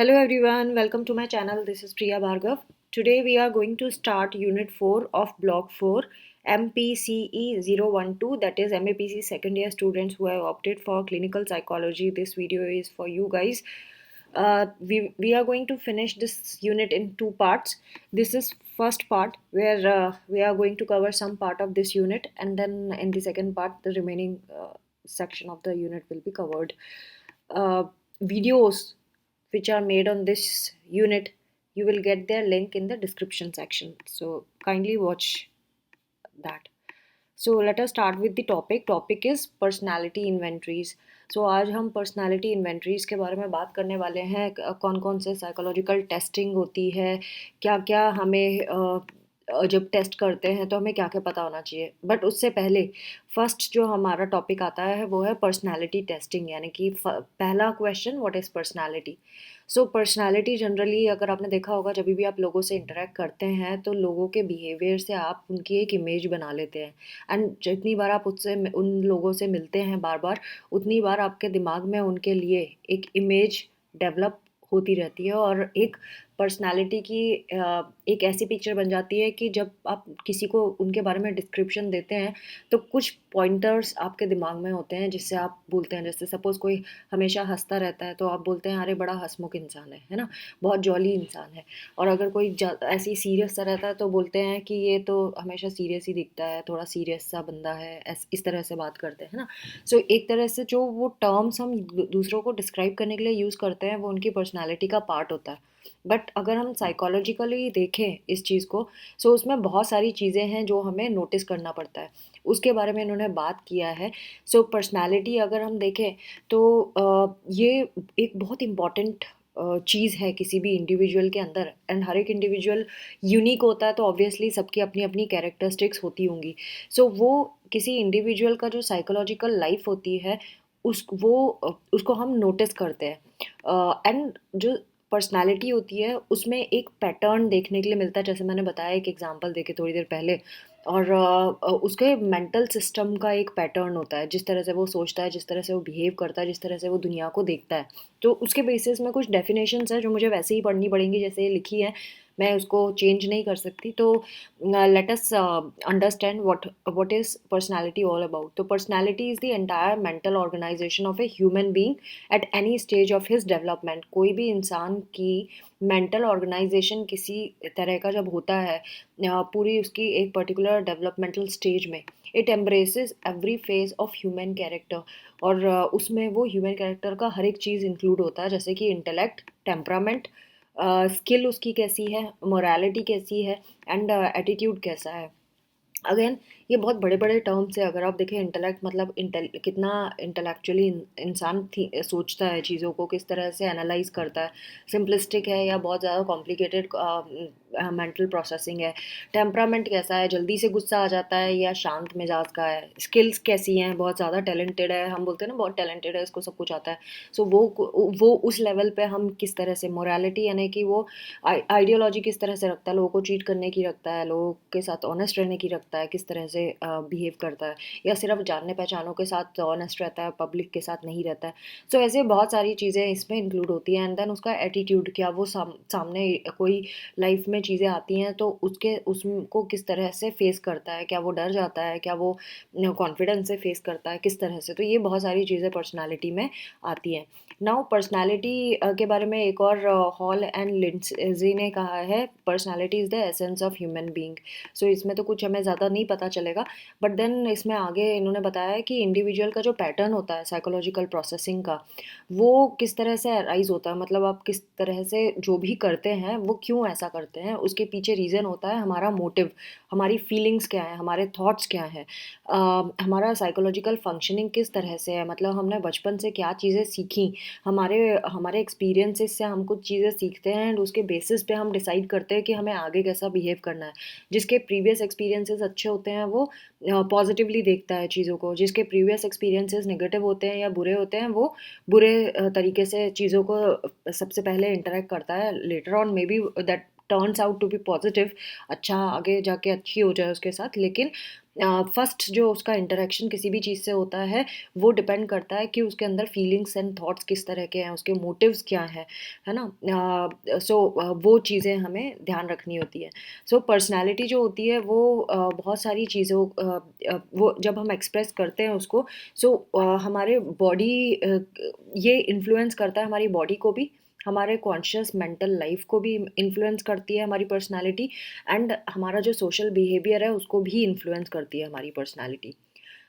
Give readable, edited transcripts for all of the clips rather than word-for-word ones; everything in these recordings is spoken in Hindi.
Hello everyone, welcome to my channel. This is Priya Bhargav. Today we are going to start Unit 4 of Block 4 MPCE 012, that is MAPC second year students who have opted for clinical psychology. This video is for you guys. We are going to finish this unit in two parts. This is first part where we are going to cover some part of this unit, and then in the second part the remaining section of the unit will be covered. Videos which are made on this unit, you will get their link in the description section, so kindly watch that. So let us start with the topic is personality inventories. So आज हम पर्सनालिटी इन्वेंट्रीज के बारे में बात करने वाले हैं। कौन कौन से साइकोलॉजिकल टेस्टिंग होती है, क्या क्या हमें जब टेस्ट करते हैं तो हमें क्या क्या पता होना चाहिए। बट उससे पहले फर्स्ट जो हमारा टॉपिक आता है वो है पर्सनालिटी टेस्टिंग, यानी कि पहला question, what is personality. So personality generally अगर आपने देखा होगा, जब भी आप लोगों से इंटरेक्ट करते हैं तो लोगों के बिहेवियर से आप उनकी एक इमेज बना लेते हैं। एंड जितनी बार आप उससे उन लोगों से मिलते हैं बार बार, उतनी बार आपके दिमाग में उनके लिए एक इमेज डेवलप होती रहती है और एक पर्सनालिटी की एक ऐसी पिक्चर बन जाती है कि जब आप किसी को उनके बारे में डिस्क्रिप्शन देते हैं तो कुछ पॉइंटर्स आपके दिमाग में होते हैं जिससे आप बोलते हैं। जैसे सपोज़ कोई हमेशा हंसता रहता है तो आप बोलते हैं अरे बड़ा हंसमुख इंसान है ना, बहुत जॉली इंसान है। और अगर कोई ऐसी सीरियस सा रहता है तो बोलते हैं कि ये तो हमेशा सीरियस ही दिखता है, थोड़ा सीरियस सा बंदा है, इस तरह से बात करते हैं ना। सो एक तरह से जो वो टर्म्स हम दूसरों को डिस्क्राइब करने के लिए यूज़ करते हैं वो उनकी पर्सनैलिटी का पार्ट होता है। बट अगर हम साइकोलॉजिकली देखें इस चीज़ को, सो उसमें बहुत सारी चीज़ें हैं जो हमें नोटिस करना पड़ता है, उसके बारे में इन्होंने बात किया है। सो पर्सनालिटी अगर हम देखें तो ये एक बहुत इम्पॉर्टेंट चीज़ है किसी भी इंडिविजुअल के अंदर। एंड हर एक इंडिविजुअल यूनिक होता है तो ऑब्वियसली सबकी अपनी अपनी कैरेक्टरिस्टिक्स होती होंगी। सो वो किसी इंडिविजुअल का जो साइकोलॉजिकल लाइफ होती है उसको हम नोटिस करते हैं। एंड जो पर्सनालिटी होती है उसमें एक पैटर्न देखने के लिए मिलता है, जैसे मैंने बताया एक एग्जांपल देके थोड़ी देर पहले। और उसके मेंटल सिस्टम का एक पैटर्न होता है, जिस तरह से वो सोचता है, जिस तरह से वो बिहेव करता है, जिस तरह से वो दुनिया को देखता है। तो उसके बेसिस में कुछ डेफिनेशंस है जो मुझे वैसे ही पढ़नी पड़ेंगी जैसे ये लिखी है, मैं उसको चेंज नहीं कर सकती। तो let us understand what is personality all about. तो personality is the entire mental organisation of a human being at any stage of his development. कोई भी इंसान की मेंटल ऑर्गेनाइजेशन किसी तरह का जब होता है पूरी उसकी एक पर्टिकुलर डेवलपमेंटल स्टेज में, it embraces every phase of human character. और उसमें वो ह्यूमन कैरेक्टर का हर एक चीज़ इंक्लूड होता है, जैसे कि इंटेलेक्ट, टेम्परामेंट, स्किल उसकी कैसी है, मोरालिटी कैसी है, एंड एटीट्यूड कैसा है। अगेन ये बहुत बड़े बड़े टर्म्स है। अगर आप देखें इंटेलेक्ट मतलब कितना इंटेलेक्चुअली इंसान सोचता है, चीज़ों को किस तरह से एनालाइज करता है, सिंपलिस्टिक है या बहुत ज़्यादा कॉम्प्लिकेटेड मेंटल प्रोसेसिंग है। टेम्परामेंट कैसा है, जल्दी से गुस्सा आ जाता है या शांत मिजाज का है। स्किल्स कैसी हैं, बहुत ज़्यादा टैलेंटेड है, हम बोलते हैं ना बहुत टैलेंटेड है, इसको सब कुछ आता है। सो वो उस लेवल पे हम किस तरह से, मोरालिटी यानी कि वो आइडियोलॉजी किस तरह से रखता है, लोगों को चीट करने की रखता है, लोगों के साथ ऑनेस्ट रहने की रखता है, किस तरह से बिहेव करता है, या सिर्फ जानने पहचानों के साथ ऑनेस्ट रहता है, पब्लिक के साथ नहीं रहता है। सो ऐसे बहुत सारी चीज़ें इसमें इंक्लूड होती हैं। एंड देन उसका एटीट्यूड, क्या वो सामने कोई लाइफ में चीज़ें आती हैं तो उसको किस तरह से फेस करता है, क्या वो डर जाता है, क्या वो कॉन्फिडेंस से फेस करता है, किस तरह से। तो ये बहुत सारी चीज़ें पर्सनालिटी में आती हैं। नाउ पर्सनालिटी के बारे में एक और हॉल एंड लिंडसे ने कहा है, personality is the essence of human being. So इसमें तो कुछ हमें ज़्यादा नहीं पता चलेगा, बट देन इसमें आगे इन्होंने बताया है कि इंडिविजुअल का जो पैटर्न होता है साइकोलॉजिकल प्रोसेसिंग का, वो किस तरह से अराइज होता है, मतलब आप किस तरह से जो भी करते हैं वो क्यों ऐसा करते हैं, उसके पीछे रीज़न होता है हमारा मोटिव, हमारी फीलिंग्स क्या है, हमारे थॉट्स क्या हैं, हमारा साइकोलॉजिकल फंक्शनिंग किस तरह से है, मतलब हमने बचपन से क्या चीज़ें सीखी, हमारे हमारे एक्सपीरियंसेस से हम कुछ चीज़ें सीखते हैं एंड उसके बेसिस पे हम डिसाइड करते हैं कि हमें आगे कैसा बिहेव करना है। जिसके प्रीवियस एक्सपीरियंसेस अच्छे होते हैं वो पॉजिटिवली देखता है चीज़ों को, जिसके प्रीवियस एक्सपीरियंसेस नेगेटिव होते हैं या बुरे होते हैं वो बुरे तरीके से चीज़ों को सबसे पहले इंटरेक्ट करता है। Later on maybe that turns out to be positive, अच्छा आगे जाके अच्छी हो जाए उसके साथ। लेकिन फर्स्ट जो उसका इंटरेक्शन किसी भी चीज़ से होता है वो डिपेंड करता है कि उसके अंदर फीलिंग्स एंड थॉट्स किस तरह के हैं, उसके मोटिव्स क्या हैं, है ना। सो वो चीज़ें हमें ध्यान रखनी होती है। सो पर्सनैलिटी जो होती है वो बहुत सारी चीज़ों वो जब हम एक्सप्रेस करते हैं उसको, सो हमारे बॉडी ये इन्फ्लुएंस करता है हमारी बॉडी को भी, हमारे कॉन्शियस मेंटल लाइफ को भी इन्फ्लुएंस करती है हमारी पर्सनालिटी, एंड हमारा जो सोशल बिहेवियर है उसको भी इन्फ्लुएंस करती है हमारी पर्सनालिटी।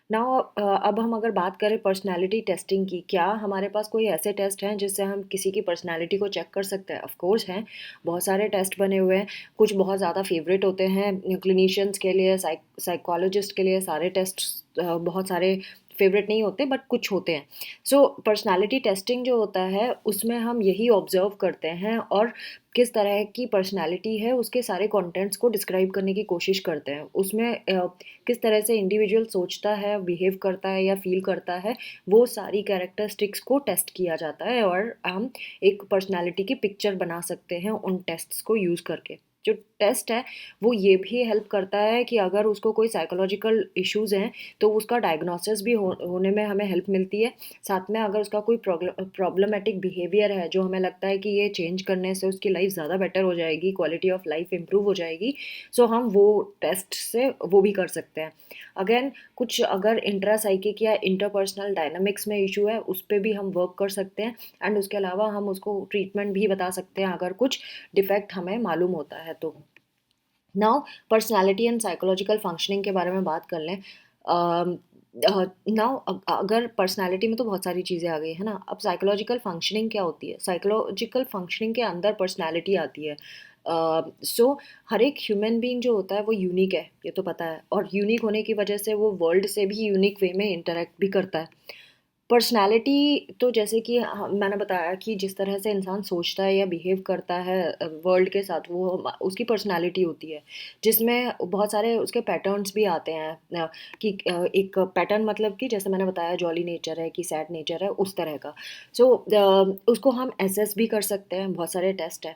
नाउ अब हम अगर बात करें पर्सनालिटी टेस्टिंग की, क्या हमारे पास कोई ऐसे टेस्ट हैं जिससे हम किसी की पर्सनालिटी को चेक कर सकते हैं? ऑफ कोर्स हैं, बहुत सारे टेस्ट बने हुए हैं। कुछ बहुत ज़्यादा फेवरेट होते हैं क्लिनिशियंस के लिए, साइकोलॉजिस्ट के लिए सारे टेस्ट बहुत सारे फेवरेट नहीं होते, बट कुछ होते हैं। सो पर्सनालिटी टेस्टिंग जो होता है उसमें हम यही ऑब्जर्व करते हैं और किस तरह की पर्सनालिटी है उसके सारे कंटेंट्स को डिस्क्राइब करने की कोशिश करते हैं। उसमें किस तरह से इंडिविजुअल सोचता है, बिहेव करता है या फील करता है, वो सारी कैरेक्टरिस्टिक्स को टेस्ट किया जाता है और हम एक पर्सनालिटी की पिक्चर बना सकते हैं उन टेस्ट्स को यूज़ करके। जो टेस्ट है वो ये भी हेल्प करता है कि अगर उसको कोई साइकोलॉजिकल इश्यूज़ हैं तो उसका डायग्नोसिस भी होने में हमें हेल्प मिलती है। साथ में अगर उसका कोई प्रॉब्लमेटिक बिहेवियर है जो हमें लगता है कि ये चेंज करने से उसकी लाइफ ज़्यादा बेटर हो जाएगी, क्वालिटी ऑफ लाइफ इम्प्रूव हो जाएगी, सो हम वो टेस्ट से वो भी कर सकते हैं। अगेन कुछ अगर इंट्रा साइकिक या इंटरपर्सनल डायनामिक्स में इशू है उस पर भी हम वर्क कर सकते हैं, एंड उसके अलावा हम उसको ट्रीटमेंट भी बता सकते हैं अगर कुछ डिफेक्ट हमें मालूम होता है तो। Now personality and psychological functioning के बारे में बात कर लें। नाउ अगर पर्सनालिटी में तो बहुत सारी चीज़ें आ गई है ना, अब साइकोलॉजिकल फंक्शनिंग क्या होती है? साइकोलॉजिकल फंक्शनिंग के अंदर पर्सनालिटी आती है। सो हर एक ह्यूमन बीइंग जो होता है वो यूनिक है, ये तो पता है, और यूनिक होने की वजह से वो वर्ल्ड से भी यूनिक वे में इंटरेक्ट भी करता है। पर्सनैलिटी तो जैसे कि मैंने बताया कि जिस तरह से इंसान सोचता है या बिहेव करता है वर्ल्ड के साथ, वो उसकी पर्सनैलिटी होती है, जिसमें बहुत सारे उसके पैटर्न्स भी आते हैं। कि एक पैटर्न मतलब कि जैसे मैंने बताया जॉली नेचर है कि सैड नेचर है, उस तरह का। सो उसको हम एसेस भी कर सकते हैं, बहुत सारे टेस्ट है।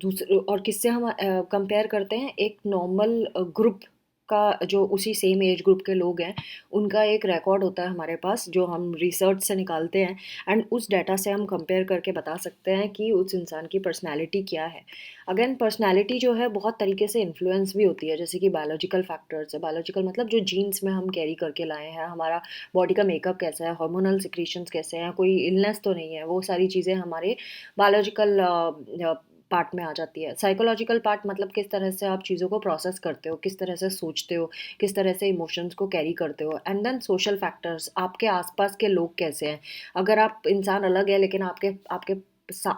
दूसरे और किससे हम कंपेयर करते हैं, एक नॉर्मल ग्रुप का जो उसी सेम एज ग्रुप के लोग हैं उनका एक रिकॉर्ड होता है हमारे पास जो हम रिसर्च से निकालते हैं, एंड उस डाटा से हम कंपेयर करके बता सकते हैं कि उस इंसान की पर्सनैलिटी क्या है। अगेन पर्सनैलिटी जो है बहुत तरीके से इन्फ्लुएंस भी होती है, जैसे कि बायोलॉजिकल फैक्टर्स है। बायोलॉजिकल मतलब जो जीन्स में हम कैरी करके लाए हैं, हमारा बॉडी का मेकअप कैसा है, हार्मोनल सिक्रीशंस कैसे हैं, कोई इलनेस तो नहीं है, वो सारी चीज़ें हमारे बायोलॉजिकल पार्ट में आ जाती है। साइकोलॉजिकल पार्ट मतलब किस तरह से आप चीज़ों को प्रोसेस करते हो, किस तरह से सोचते हो, किस तरह से इमोशंस को कैरी करते हो। एंड देन सोशल फैक्टर्स, आपके आसपास के लोग कैसे हैं। अगर आप इंसान अलग है लेकिन आपके आपके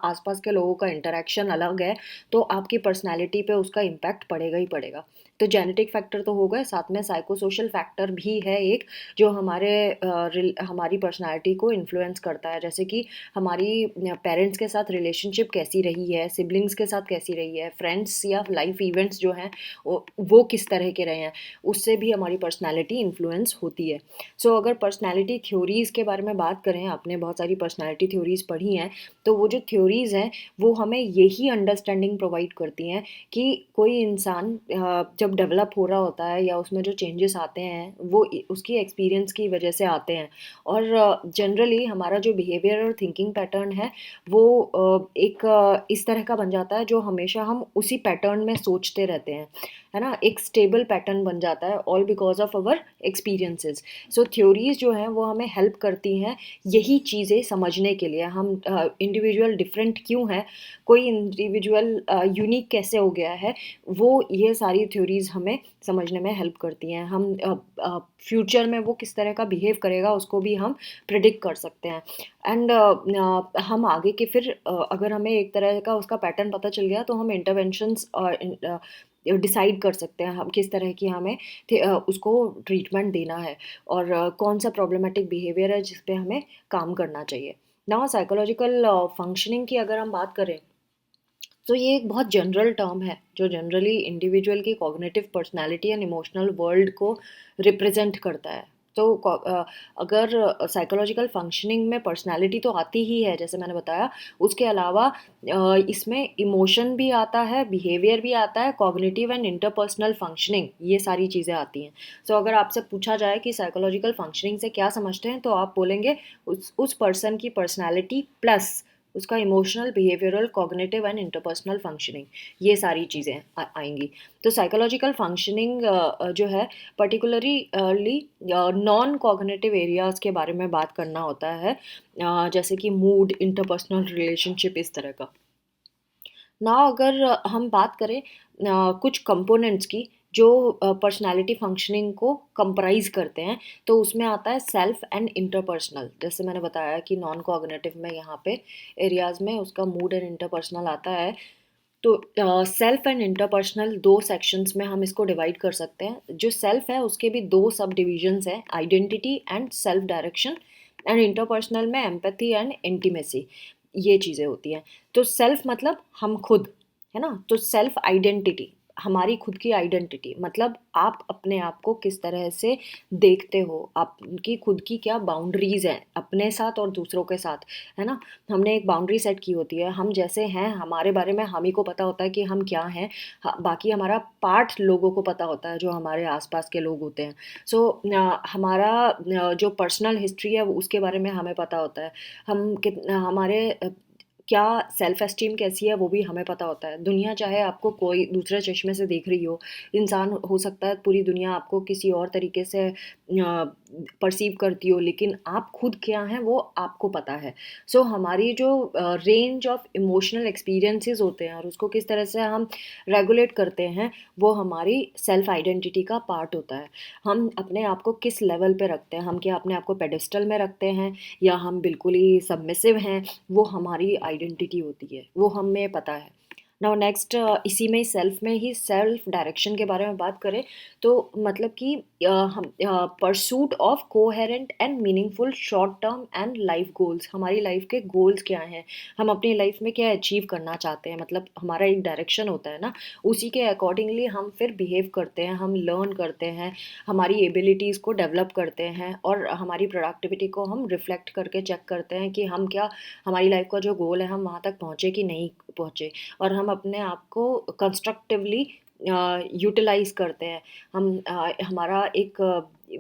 आसपास के लोगों का इंटरेक्शन अलग है, तो आपकी पर्सनैलिटी पे उसका इम्पैक्ट पड़ेगा ही पड़ेगा। तो जेनेटिक फैक्टर तो हो गए, साथ में साइको सोशल फैक्टर भी है एक, जो हमारी पर्सनैलिटी को इन्फ्लुएंस करता है। जैसे कि हमारी पेरेंट्स के साथ रिलेशनशिप कैसी रही है, सिबलिंग्स के साथ कैसी रही है, फ्रेंड्स या लाइफ इवेंट्स जो हैं वो किस तरह के रहे हैं, उससे भी हमारी पर्सनैलिटी इन्फ्लुएंस होती है। सो अगर पर्सनैलिटी थ्योरीज़ के बारे में बात करें, आपने बहुत सारी पर्सनैलिटी थ्योरीज़ पढ़ी हैं, तो वो जो थ्योरीज़ हैं वो हमें यही अंडरस्टैंडिंग प्रोवाइड करती हैं कि कोई इंसान जब डेवलप हो रहा होता है या उसमें जो चेंजेस आते हैं वो उसकी एक्सपीरियंस की वजह से आते हैं। और जनरली हमारा जो बिहेवियर और थिंकिंग पैटर्न है वो एक इस तरह का बन जाता है जो हमेशा हम उसी पैटर्न में सोचते रहते हैं, है ना। एक स्टेबल पैटर्न बन जाता है, all because of our experiences. So theories जो हैं वो हमें हेल्प करती हैं यही चीज़ें समझने के लिए, हम इंडिविजुअल डिफरेंट क्यों है, कोई इंडिविजुअल यूनिक कैसे हो गया है, वो ये सारी थ्योरीज हमें समझने में हेल्प करती हैं। हम फ्यूचर में वो किस तरह का बिहेव करेगा उसको भी हम प्रिडिक्ट कर सकते हैं। एंड हम आगे के फिर अगर हमें एक तरह का उसका पैटर्न पता चल गया तो हम इंटरवेंशंस डिसाइड कर सकते हैं हम किस तरह की हमें उसको ट्रीटमेंट देना है, और कौन सा प्रॉब्लमेटिक बिहेवियर है जिस पे हमें काम करना चाहिए। ना साइकोलॉजिकल फंक्शनिंग की अगर हम बात करें तो ये एक बहुत जनरल टर्म है जो जनरली इंडिविजुअल की cognitive personality and emotional world को रिप्रेजेंट करता है। तो अगर साइकोलॉजिकल फंक्शनिंग में पर्सनालिटी तो आती ही है जैसे मैंने बताया, उसके अलावा इसमें इमोशन भी आता है, बिहेवियर भी आता है, कॉग्निटिव एंड इंटरपर्सनल फंक्शनिंग, ये सारी चीज़ें आती हैं। सो अगर आपसे पूछा जाए कि साइकोलॉजिकल फंक्शनिंग से क्या समझते हैं, तो आप बोलेंगे उस पर्सन की पर्सनालिटी प्लस उसका emotional, behavioural, cognitive and interpersonal functioning, ये सारी चीज़ें आएंगी। तो साइकोलॉजिकल फंक्शनिंग जो है पर्टिकुलरली नॉन कॉग्निटिव एरियाज़ के बारे में बात करना होता है, जैसे कि मूड, इंटरपर्सनल रिलेशनशिप, इस तरह का ना। अगर हम बात करें कुछ कंपोनेंट्स की जो पर्सनालिटी फंक्शनिंग को कंप्राइज करते हैं, तो उसमें आता है सेल्फ एंड इंटरपर्सनल। जैसे मैंने बताया कि नॉन कॉग्निटिव में यहाँ पे एरियाज में उसका मूड एंड इंटरपर्सनल आता है। तो सेल्फ एंड इंटरपर्सनल दो सेक्शंस में हम इसको डिवाइड कर सकते हैं। जो सेल्फ है उसके भी दो सब डिविजन्स हैं, identity and self direction, and interpersonal में एम्पैथी एंड इंटीमेसी, ये चीज़ें होती हैं। तो सेल्फ मतलब हम खुद, है ना। तो सेल्फ आइडेंटिटी, हमारी खुद की आइडेंटिटी मतलब आप अपने आप को किस तरह से देखते हो, आपकी खुद की क्या बाउंड्रीज हैं अपने साथ और दूसरों के साथ, है ना। हमने एक बाउंड्री सेट की होती है, हम जैसे हैं हमारे बारे में हम ही को पता होता है कि हम क्या हैं। बाकी हमारा पार्ट लोगों को पता होता है जो हमारे आसपास के लोग होते हैं। सो हमारा जो पर्सनल हिस्ट्री है उसके बारे में हमें पता होता है। हम हमारे क्या सेल्फ एस्टीम कैसी है वो भी हमें पता होता है। दुनिया चाहे आपको कोई दूसरे चश्मे से देख रही हो, इंसान हो सकता है पूरी दुनिया आपको किसी और तरीके से परसीव करती हो, लेकिन आप खुद क्या हैं वो आपको पता है। सो हमारी जो रेंज ऑफ इमोशनल एक्सपीरियंसेस होते हैं और उसको किस तरह से हम रेगुलेट करते हैं, वो हमारी सेल्फ आइडेंटिटी का पार्ट होता है। हम अपने आप को किस लेवल पे रखते हैं, हम क्या अपने आप को पेडेस्टल में रखते हैं या हम बिल्कुल ही सबमिसिव हैं, वो हमारी आइडेंटिटी होती है, वो हमें पता है। नाउ नेक्स्ट, इसी में सेल्फ में ही सेल्फ डायरेक्शन के बारे में बात करें, तो मतलब कि हम pursuit of coherent and meaningful short term and life goals, हमारी लाइफ के गोल्स क्या हैं, हम अपनी लाइफ में क्या अचीव करना चाहते हैं, मतलब हमारा एक डायरेक्शन होता है ना, उसी के अकॉर्डिंगली हम फिर बिहेव करते हैं, हम लर्न करते हैं, हमारी एबिलिटीज़ को डेवलप करते हैं और हमारी प्रोडक्टिविटी को हम रिफ्लेक्ट करके चेक करते हैं कि हम क्या, हमारी लाइफ का जो गोल है हम वहाँ तक पहुँचे कि नहीं पहुँचे, और हम अपने आप को कंस्ट्रक्टिवली यूटिलाइज करते हैं। हम हमारा एक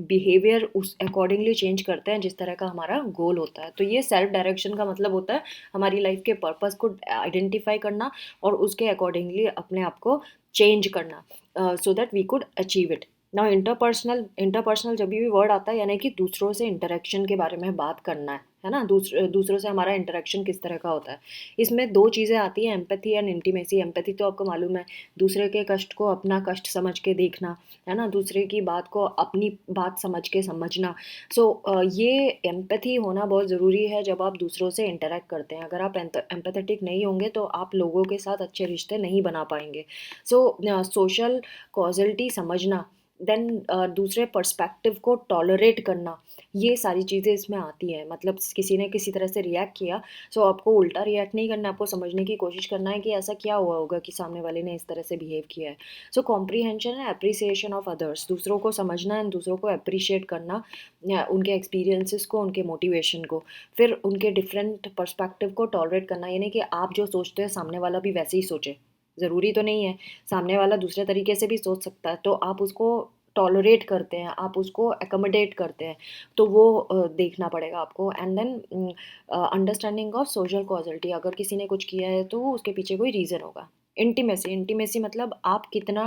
बिहेवियर उस अकॉर्डिंगली चेंज करते हैं जिस तरह का हमारा गोल होता है। तो ये सेल्फ डायरेक्शन का मतलब होता है हमारी लाइफ के पर्पस को आइडेंटिफाई करना और उसके अकॉर्डिंगली अपने आप को चेंज करना, so that we could achieve it. Now interpersonal जब भी वर्ड आता है यानी कि दूसरों से इंटरेक्शन के बारे में बात करना है ना, दूसरों से हमारा इंटरेक्शन किस तरह का होता है। इसमें दो चीज़ें आती हैं, एम्पैथी एंड इंटीमेसी। एम्पैथी तो आपको मालूम है, दूसरे के कष्ट को अपना कष्ट समझ के देखना, है ना, दूसरे की बात को अपनी बात समझ के समझना। सो ये एम्पैथी होना बहुत ज़रूरी है जब आप दूसरों से इंटरेक्ट करते हैं। अगर आप एम्पैथेटिक नहीं होंगे तो आप लोगों के साथ अच्छे रिश्ते नहीं बना पाएंगे। सो सोशल कॉजलिटी समझना, देन दूसरे पर्सपेक्टिव को टॉलरेट करना, ये सारी चीज़ें इसमें आती हैं। मतलब किसी ने किसी तरह से रिएक्ट किया, सो आपको उल्टा रिएक्ट नहीं करना, आपको समझने की कोशिश करना है कि ऐसा क्या हुआ होगा कि सामने वाले ने इस तरह से बिहेव किया है। So comprehension and appreciation of others, दूसरों को समझना एंड दूसरों को अप्रिशिएट करना, या उनके एक्सपीरियंसेस को, उनके मोटिवेशन को, फिर उनके डिफरेंट पर्सपेक्टिव को टॉलरेट करना, यानी कि आप जो सोचते हैं सामने वाला भी वैसे ही सोचे। ज़रूरी तो नहीं है, सामने वाला दूसरे तरीके से भी सोच सकता है, तो आप उसको टॉलरेट करते हैं, आप उसको एकोमोडेट करते हैं, तो वो देखना पड़ेगा आपको। And then understanding of social causality, अगर किसी ने कुछ किया है तो उसके पीछे कोई रीज़न होगा। इंटीमेसी मतलब आप कितना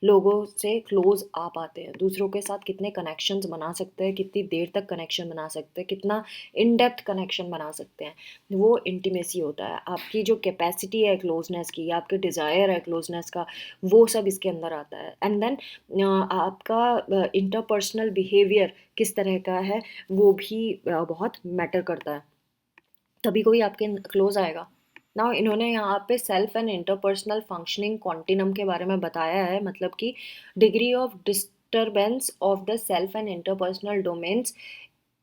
लोगों से क्लोज आ पाते हैं, दूसरों के साथ कितने कनेक्शंस बना सकते हैं, कितनी देर तक कनेक्शन बना सकते हैं, कितना इन डेप्थ कनेक्शन बना सकते हैं, वो इंटीमेसी होता है। आपकी जो कैपेसिटी है क्लोजनेस की, आपके डिज़ायर है क्लोजनेस का, वो सब इसके अंदर आता है। एंड देन आपका इंटरपर्सनल बिहेवियर किस तरह का है वो भी बहुत मैटर करता है, तभी कोई आपके क्लोज आएगा। नाउ इन्होंने यहाँ पे self and interpersonal functioning continuum के बारे में बताया है, मतलब कि degree of disturbance of the self and interpersonal domains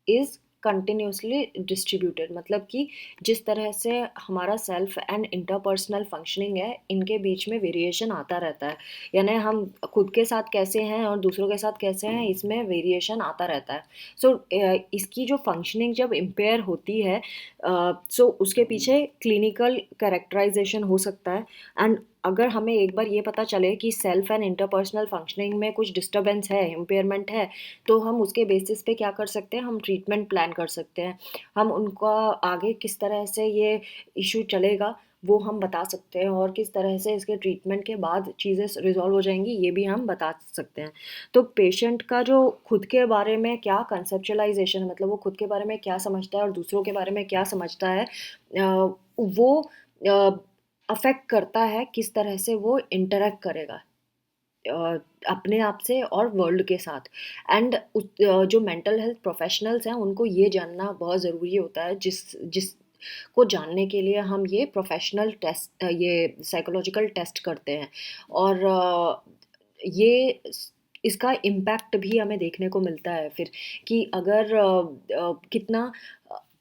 is continuously distributed, मतलब कि जिस तरह से हमारा सेल्फ एंड इंटरपर्सनल फंक्शनिंग है, इनके बीच में वेरिएशन आता रहता है। यानी हम खुद के साथ कैसे हैं और दूसरों के साथ कैसे हैं, इसमें वेरिएशन आता रहता है। सो इसकी जो फंक्शनिंग जब इम्पेयर होती है, सो उसके पीछे क्लिनिकल कैरेक्टराइजेशन हो सकता है। एंड अगर हमें एक बार ये पता चले कि सेल्फ एंड इंटरपर्सनल फंक्शनिंग में कुछ डिस्टर्बेंस है, इम्पेयरमेंट है, तो हम उसके बेसिस पे क्या कर सकते हैं, हम ट्रीटमेंट प्लान कर सकते हैं। हम उनका आगे किस तरह से ये इशू चलेगा वो हम बता सकते हैं, और किस तरह से इसके ट्रीटमेंट के बाद चीज़ें रिजॉल्व हो जाएंगी ये भी हम बता सकते हैं। तो पेशेंट का जो खुद के बारे में क्या कंसेप्चुअलाइजेशन है, मतलब वो खुद के बारे में क्या समझता है और दूसरों के बारे में क्या समझता है, वो अफेक्ट करता है किस तरह से वो इंटरेक्ट करेगा अपने आप से और वर्ल्ड के साथ। एंड जो मेंटल हेल्थ प्रोफेशनल्स हैं उनको ये जानना बहुत ज़रूरी होता है, जिस जिस को जानने के लिए हम ये प्रोफेशनल टेस्ट, ये साइकोलॉजिकल टेस्ट करते हैं। और ये इसका इम्पैक्ट भी हमें देखने को मिलता है फिर, कि अगर कितना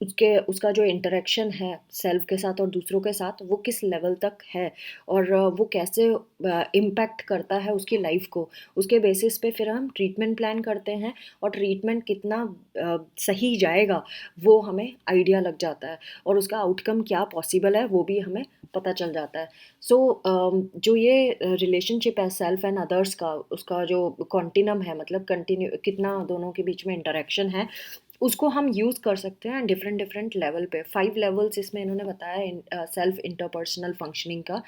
उसके उसका जो इंटरेक्शन है सेल्फ के साथ और दूसरों के साथ वो किस लेवल तक है, और वो कैसे इम्पैक्ट करता है उसकी लाइफ को, उसके बेसिस पे फिर हम ट्रीटमेंट प्लान करते हैं। और ट्रीटमेंट कितना सही जाएगा वो हमें आइडिया लग जाता है, और उसका आउटकम क्या पॉसिबल है वो भी हमें पता चल जाता है। सो जो ये रिलेशनशिप है सेल्फ एंड अदर्स का, उसका जो कॉन्टिनम है, मतलब कंटिन्यू कितना दोनों के बीच में इंटरेक्शन है, उसको हम यूज़ कर सकते हैं डिफरेंट डिफरेंट लेवल पे। 5 लेवल्स इसमें इन्होंने बताया सेल्फ इंटरपर्सनल फंक्शनिंग का,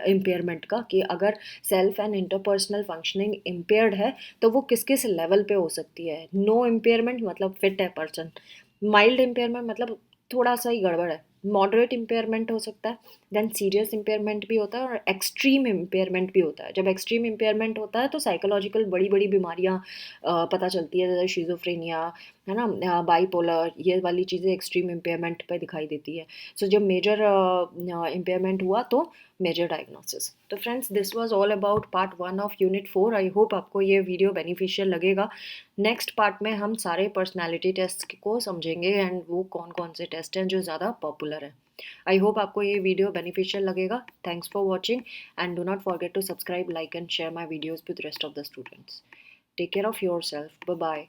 इम्पेयरमेंट का, कि अगर self and interpersonal functioning impaired है तो वो किस किस लेवल पे हो सकती है। नो इम्पेयरमेंट मतलब फिट है पर्सन, माइल्ड इम्पेयरमेंट मतलब थोड़ा सा ही गड़बड़ है, मॉडरेट इम्पेयरमेंट हो सकता है, देन सीरियस इम्पेयरमेंट भी होता है, और एक्सट्रीम इम्पेयरमेंट भी होता है। जब एक्सट्रीम इम्पेयरमेंट होता है तो साइकोलॉजिकल बड़ी बड़ी बीमारियाँ पता चलती है, जैसे शिजोफ्रेनिया, है ना, बाईपोलर, ये वाली चीज़ें एक्सट्रीम इम्पेयरमेंट पे दिखाई देती है। सो जब मेजर इम्पेयरमेंट हुआ तो मेजर डायग्नोसिस। तो friends, this was all about part 1 of unit 4। I hope आपको ये वीडियो बेनिफिशियल लगेगा। नेक्स्ट पार्ट में हम सारे पर्सनैलिटी टेस्ट को समझेंगे, एंड वो कौन कौन से टेस्ट हैं जो ज़्यादा पॉपुलर है। आई होप आपको ये वीडियो बेनिफिशियल लगेगा। Thanks for watching, and do not forget to subscribe, like and share my videos with rest of the students. Take care of yourself. Bye bye.